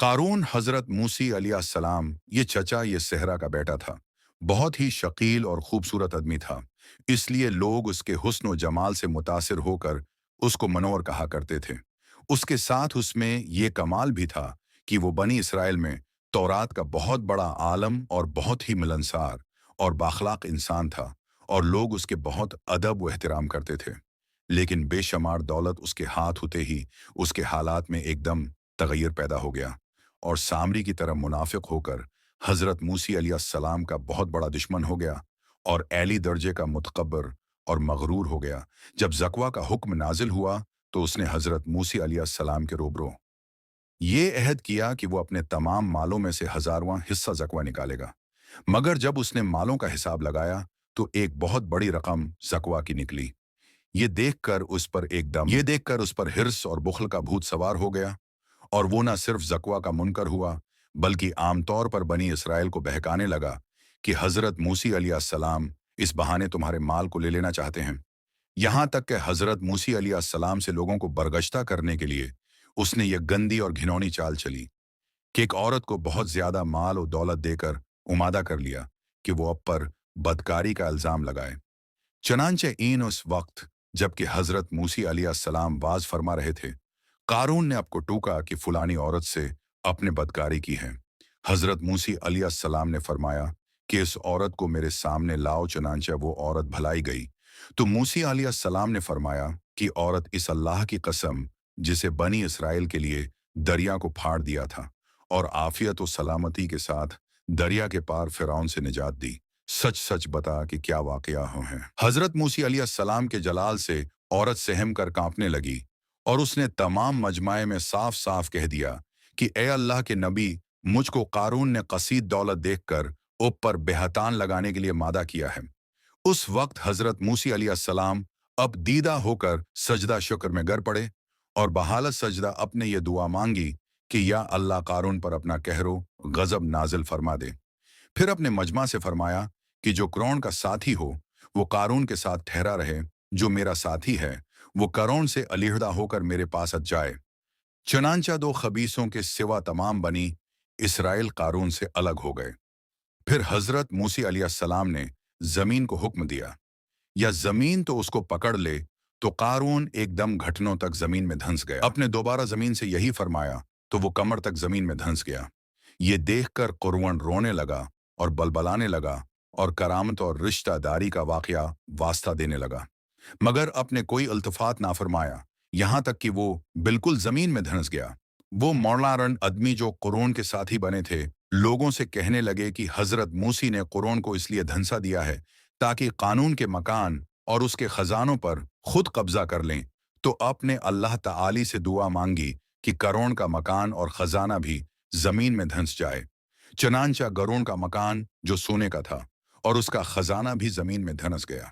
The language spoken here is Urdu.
قارون حضرت موسی علیہ السلام یہ چچا یہ صحرا کا بیٹا تھا۔ بہت ہی شکیل اور خوبصورت آدمی تھا، اس لیے لوگ اس کے حسن و جمال سے متاثر ہو کر اس کو منور کہا کرتے تھے۔ اس کے ساتھ اس میں یہ کمال بھی تھا کہ وہ بنی اسرائیل میں تورات کا بہت بڑا عالم اور بہت ہی ملنسار اور باخلاق انسان تھا، اور لوگ اس کے بہت ادب و احترام کرتے تھے۔ لیکن بے شمار دولت اس کے ہاتھ ہوتے ہی اس کے حالات میں ایک دم تغیر پیدا ہو گیا، اور سامری کی طرح منافق ہو کر حضرت موسی علیہ السلام کا بہت بڑا دشمن ہو گیا، اور اعلی درجے کا متکبر اور مغرور ہو گیا۔ جب زکوہ کا حکم نازل ہوا تو اس نے حضرت موسی علیہ السلام کے روبرو یہ عہد کیا کہ وہ اپنے تمام مالوں میں سے 1000واں حصہ زکوہ نکالے گا، مگر جب اس نے مالوں کا حساب لگایا تو ایک بہت بڑی رقم زکوہ کی نکلی۔ یہ دیکھ کر اس پر حرص اور بخل کا بھوت سوار ہو گیا، اور وہ نہ صرف زکوہ کا منکر ہوا بلکہ عام طور پر بنی اسرائیل کو بہکانے لگا کہ حضرت موسی علیہ السلام اس بہانے تمہارے مال کو لے لینا چاہتے ہیں۔ یہاں تک کہ حضرت موسی علیہ السلام سے لوگوں کو برگشتہ کرنے کے لیے اس نے یہ گندی اور گھنونی چال چلی کہ ایک عورت کو بہت زیادہ مال و دولت دے کر امادہ کر لیا کہ وہ اب پر بدکاری کا الزام لگائے۔ چنانچہ اس وقت جبکہ حضرت موسی علیہ السلام واز فرما رہے تھے، قارون نے اب کو ٹوکا کہ فلانی عورت سے اپنے بدکاری کی ہے۔ حضرت موسی علیہ السلام نے فرمایا کہ اس عورت کو میرے سامنے لاؤ، چنانچہ وہ عورت بھلائی گئی۔ تو موسی علیہ السلام نے فرمایا کہ عورت اس اللہ کی قسم جسے بنی اسرائیل کے لیے دریا کو پھاڑ دیا تھا اور عافیت و سلامتی کے ساتھ دریا کے پار فرعون سے نجات دی، سچ سچ بتا کہ کیا واقعہ ہیں۔ حضرت موسی علیہ السلام کے جلال سے عورت سہم کر کانپنے لگی، اور اس نے تمام مجمع میں صاف صاف کہہ دیا کہ اے اللہ کے نبی، مجھ کو قارون نے قصید دولت دیکھ کر اوپر بہتان لگانے کے لیے مادہ کیا ہے۔ اس وقت حضرت موسی علیہ السلام اب دیدہ ہو کر سجدہ شکر میں گر پڑے، اور بحالت سجدہ اپنے یہ دعا مانگی کہ یا اللہ قارون پر اپنا قہر و غضب نازل فرما دے۔ پھر اپنے مجمع سے فرمایا کہ جو قارون کا ساتھی ہو وہ قارون کے ساتھ ٹھہرا رہے، جو میرا ساتھی ہے وہ قارون سے علیحدہ ہو کر میرے پاس جائے۔ چنانچہ دو خبیثوں کے سوا تمام بنی اسرائیل قارون سے الگ ہو گئے۔ پھر حضرت موسی علیہ السلام نے زمین کو حکم دیا، یا زمین تو اس کو پکڑ لے، تو قارون ایک دم گھٹنوں تک زمین میں دھنس گیا۔ اپنے دوبارہ زمین سے یہی فرمایا تو وہ کمر تک زمین میں دھنس گیا۔ یہ دیکھ کر قارون رونے لگا اور بلبلانے لگا، اور کرامت اور رشتہ داری کا واقعہ واسطہ دینے لگا، مگر اپنے کوئی التفات نہ فرمایا، یہاں تک کہ وہ بالکل زمین میں دھنس گیا۔ وہ مولارن آدمی جو قارون کے ساتھی بنے تھے لوگوں سے کہنے لگے کہ حضرت موسی نے قارون کو اس لیے دھنسا دیا ہے تاکہ قانون کے مکان اور اس کے خزانوں پر خود قبضہ کر لیں، تو آپ نے اللہ تعالی سے دعا مانگی کہ قارون کا مکان اور خزانہ بھی زمین میں دھنس جائے۔ چنانچہ قارون کا مکان جو سونے کا تھا اور اس کا خزانہ بھی زمین میں دھنس گیا۔